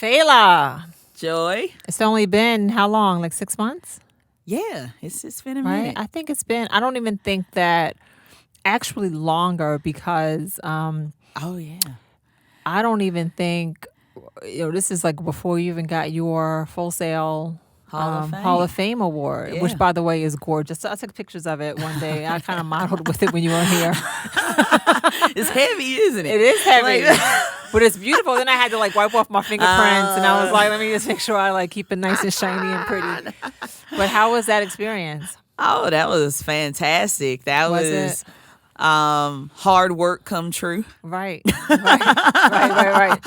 Fela. Joy. It's only been how long? Like 6 months? Yeah, it's been a Right? minute. I think it's been, I don't even think that actually longer because Oh yeah. I don't even think, this is like before you even got your Full Sail Hall of Fame award, which Yeah. by the way is gorgeous. I took pictures of it one day. I kind of modeled with it when you were here. It's heavy, isn't it? It is heavy, but it's beautiful. Then I had to like wipe off my fingerprints, and I was like, let me just make sure I like keep it nice and shiny and pretty. But how was that experience? Oh, that was fantastic. That was hard work come true. Right. Right.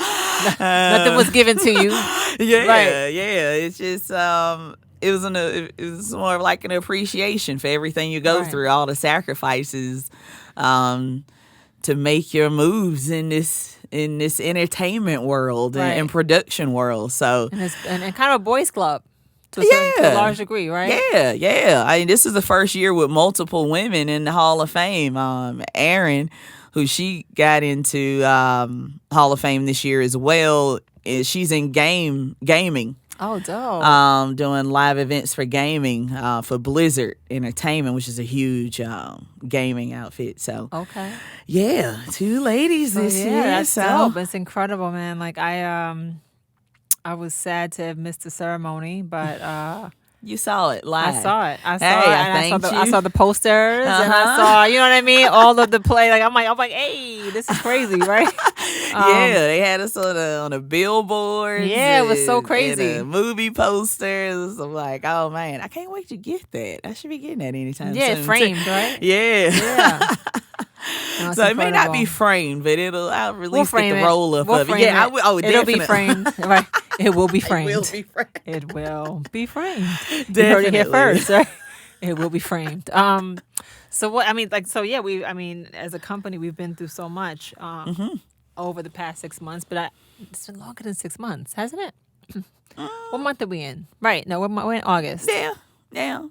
Nothing was given to you. Yeah, Right. yeah. It's just it was more of like an appreciation for everything you go Right. through, all the sacrifices to make your moves in this entertainment world Right. and production world. So And it's and kind of a boys' club to a large degree, right? yeah. I mean, this is the first year with multiple women in the Hall of Fame. Erin, who she got into Hall of Fame this year as well, she's in gaming. Oh, dope. Doing live events for gaming for Blizzard Entertainment, which is a huge gaming outfit. So Okay. yeah, 2 ladies this year. That's So dope. It's incredible, man. Like I was sad to have missed the ceremony, but you saw it live. I saw it. Hey, And I saw the posters, and I saw, you know what I mean, all of the play. Like I'm like, hey, this is crazy, right? Yeah, they had us on a billboard. Yeah, it was so crazy. And movie posters. I'm like, oh man, I can't wait to get that. I should be getting that anytime soon. Yeah, framed, right? Yeah. Yeah. No, So it may not be incredible. framed, but I'll release We'll frame the it. roll up We'll of it. frame Yeah, it. I will. Oh, It'll be definitely. framed, right? It will be framed. It will be framed. It will be framed. Definitely. You heard it here first, right? It will be framed. So what? I mean, as a company, we've been through so much over the past 6 months, but it's been longer than 6 months, hasn't it? What month are we in? Right? No, we're in August. Yeah. Yeah.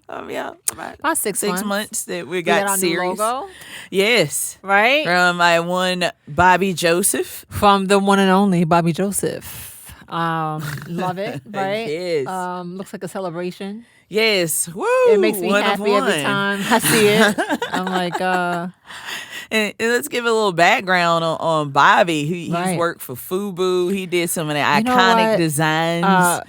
Right. About 6 6 months. months that we We got got our new series. logo, Yes. right? From my one Bobby Joseph. From the one and only Bobby Joseph. Love it, right? Yes. Looks like a celebration. Yes. Woo. It makes me one of happy every one. time I see it. I'm like, And let's give a little background on Bobby. He's Right. worked for FUBU. He did some of the You know iconic what? designs.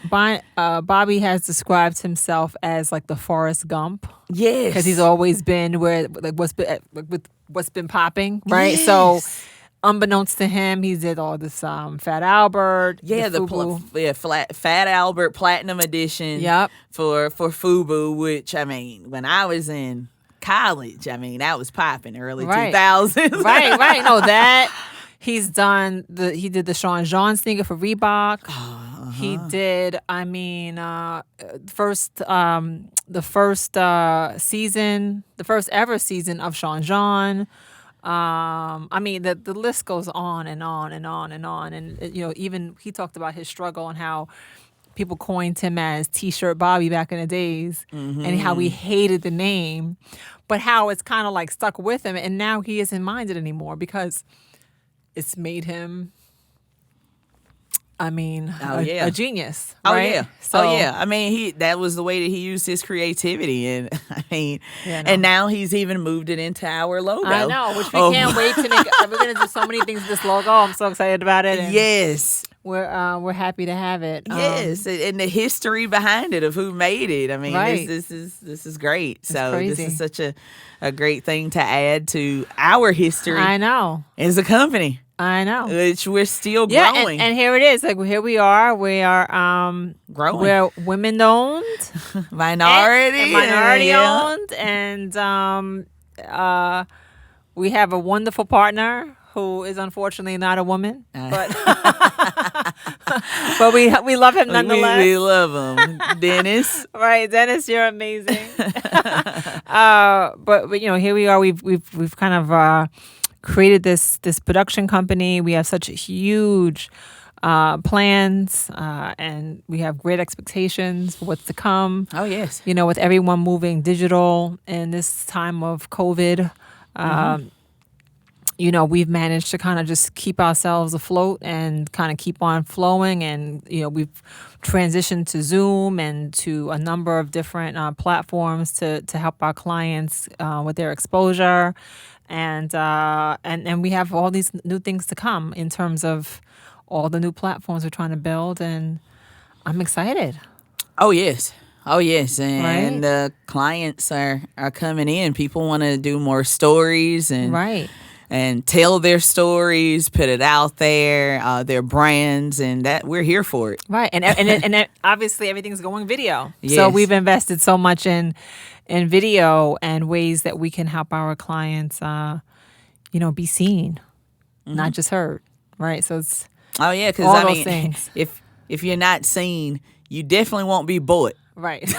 Bobby has described himself as like the Forrest Gump Yes. because he's always been where like what's been popping, right? So, Yes. unbeknownst to him, he did all this Fat Albert, Yeah, FUBU. Fat Albert Platinum Edition. Yep. For FUBU, which I mean, when I was in college, I mean that was popping early Right. 2000s. right. No, that he's done. He did the Sean John sneaker for Reebok. He did. I mean, the first ever season of Sean John. I mean, the list goes on and on and on and on. And, even he talked about his struggle and how people coined him as T-shirt Bobby back in the days and how he hated the name, but how it's kind of like stuck with him. And now he isn't minded anymore because it's made him, a genius. Oh right? yeah. So, I mean, that was the way that he used his creativity, and I mean, Yeah, I know. and now he's even moved it into our logo. I know, which we Oh, can't wait to make. We're going to do so many things with this logo. I'm so excited about it. And Yes. We're happy to have it. Yes, and the history behind it of who made it. I mean, Right. this is great. So crazy. this is such a great thing to add to our history I know. as a company, I know. which we're still Yeah, growing. and here it is. Like here we are. We are Growing. We're women owned, minority and minority yeah. owned, and we have a wonderful partner who is unfortunately not a woman, but but we love him nonetheless. We love him, Dennis. Right, Dennis, you're amazing. But here we are. We've kind of created this production company. We have such huge plans, and we have great expectations for what's to come. Oh yes, With everyone moving digital in this time of COVID. we've managed to kind of just keep ourselves afloat and kind of keep on flowing. And, we've transitioned to Zoom and to a number of different platforms to help our clients with their exposure. And we have all these new things to come in terms of all the new platforms we're trying to build. And I'm excited. Oh, yes. Oh, yes. And Right. clients are coming in. People want to do more stories and Right. and tell their stories, put it out there, their brands, and that we're here for it. Right. And obviously everything's going video. So Yes. we've invested so much in video and ways that we can help our clients, be seen, not just heard. Right. So it's Oh, yeah, because all I those mean, things. if you're not seen, you definitely won't be bought. Right.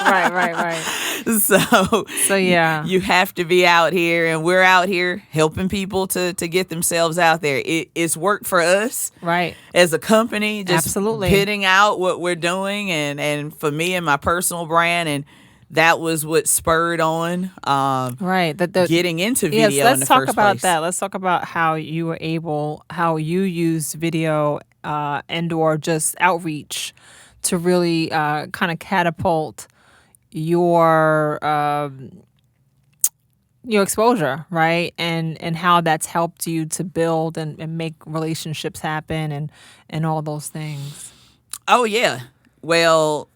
Right. So So yeah. you have to be out here, and we're out here helping people to get themselves out there. It's work for us Right. as a company, just Absolutely. pitting out what we're doing, and for me and my personal brand, and that was what spurred on Right. getting into Yes, video in the let's talk first about place. that. Let's talk about how you used video and or just outreach to really kind of catapult your exposure, right? And how that's helped you to build and make relationships happen and all those things. Oh, yeah. Well,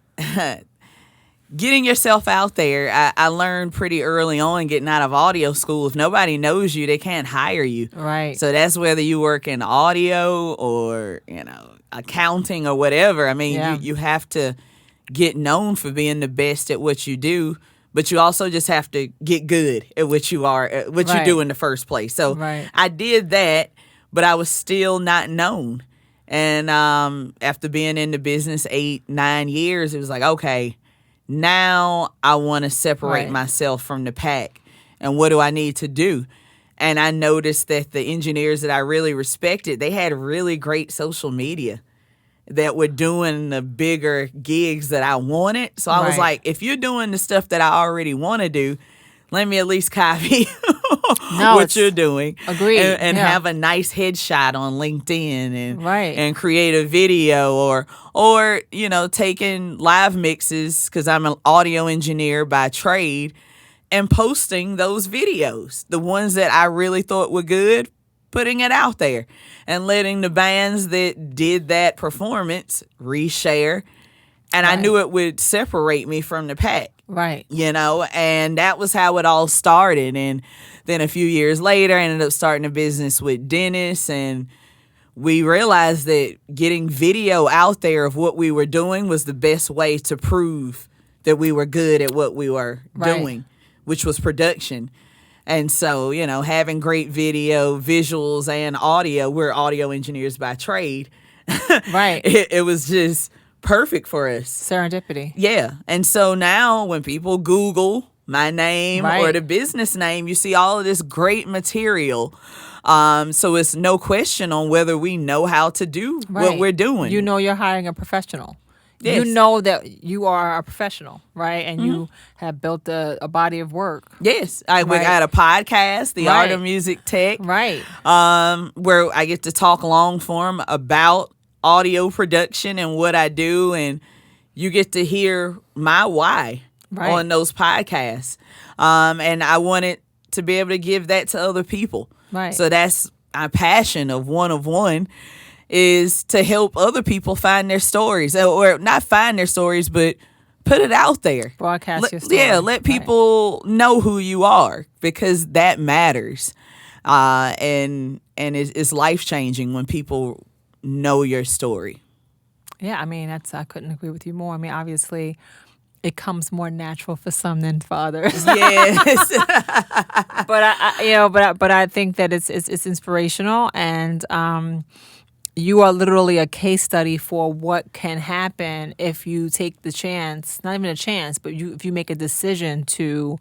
getting yourself out there, I learned pretty early on getting out of audio school. If nobody knows you, they can't hire you. Right. So that's whether you work in audio or, accounting or whatever. I mean, Yeah. you have to get known for being the best at what you do, but you also just have to get good at what you are, at what you Right. do in the first place. So Right. I did that, but I was still not known. And after being in the business 8-9 years, it was like, okay, now I want to separate Right. myself from the pack. And what do I need to do? And I noticed that the engineers that I really respected, they had really great social media that were doing the bigger gigs that I wanted. So I was Right. like, if you're doing the stuff that I already want to do, let me at least copy No, what it's- you're doing. Agreed. And Yeah. have a nice headshot on LinkedIn and Right. and create a video or taking live mixes because I'm an audio engineer by trade and posting those videos, the ones that I really thought were good, putting it out there and letting the bands that did that performance reshare. And I Right. knew it would separate me from the pack. Right. And that was how it all started. And then a few years later, I ended up starting a business with Dennis, and we realized that getting video out there of what we were doing was the best way to prove that we were good at what we were Right. doing, which was production. And so, having great video, visuals, and audio, we're audio engineers by trade. Right. It was just perfect for us. Serendipity. Yeah. And so now when people Google my name or Right. the business name, you see all of this great material. So it's no question on whether we know how to do what Right. we're doing. You know you're hiring a professional. Yes. You know that you are a professional, right? And you have built a body of work. Yes. We Right. got a podcast, The Art of Right. Music Tech, Right. where I get to talk long form about audio production and what I do. And you get to hear my why Right. on those podcasts. And I wanted to be able to give that to other people. Right. So that's my passion of one, is to help other people find their stories, or not find their stories, but put it out there. Broadcast your story. Yeah, let Right. people know who you are, because that matters. And it's life changing when people know your story. Yeah, I mean, I couldn't agree with you more. I mean, obviously, it comes more natural for some than for others. Yes. but I think that it's inspirational, and you are literally a case study for what can happen if you take the chance, not even a chance, but if you make a decision to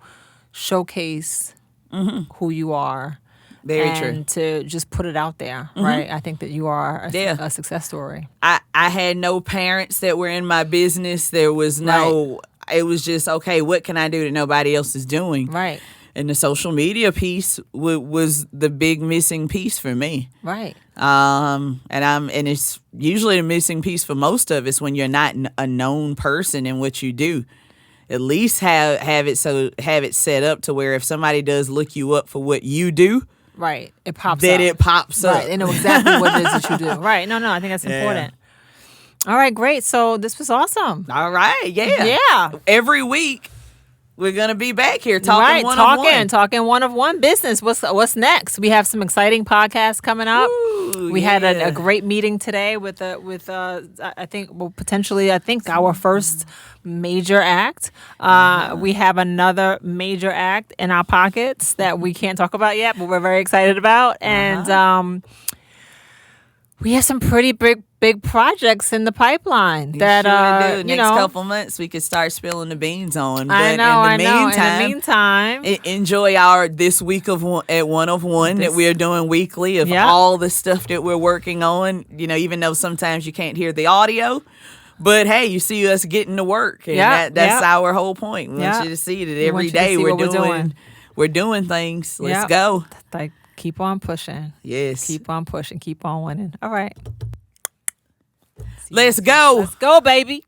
showcase who you are. Very and true. to just put it out there, right? I think that you are a success story. I had no parents that were in my business. There was no, it was just, okay, what can I do that nobody else is doing? Right. And the social media piece was the big missing piece for me. Right. And it's usually the missing piece for most of us when you're not a known person in what you do. At least have it set up to where if somebody does look you up for what you do, right, it pops then up. it pops up. Right, they know exactly what it is that you do. Right. No, I think that's important. All right, great. So this was awesome. All right, yeah. Every week we're gonna be back here talking talking one of one business. What's next? We have some exciting podcasts coming up. Ooh, we had a great meeting today with I think our first major act. We have another major act in our pockets that we can't talk about yet, but we're very excited about. And we have some pretty big projects in the pipeline that sure do. Next couple months we could start spilling the beans on. But I know. In the meantime, enjoy our this week of one of one that we are doing weekly of all the stuff that we're working on. Even though sometimes you can't hear the audio. But hey, you see us getting to work, and that's our whole point. We want you to see that every day we're doing things. Let's go. Like, keep on pushing. Yes. Keep on pushing. Keep on winning. All right. Let's go. Let's go, baby.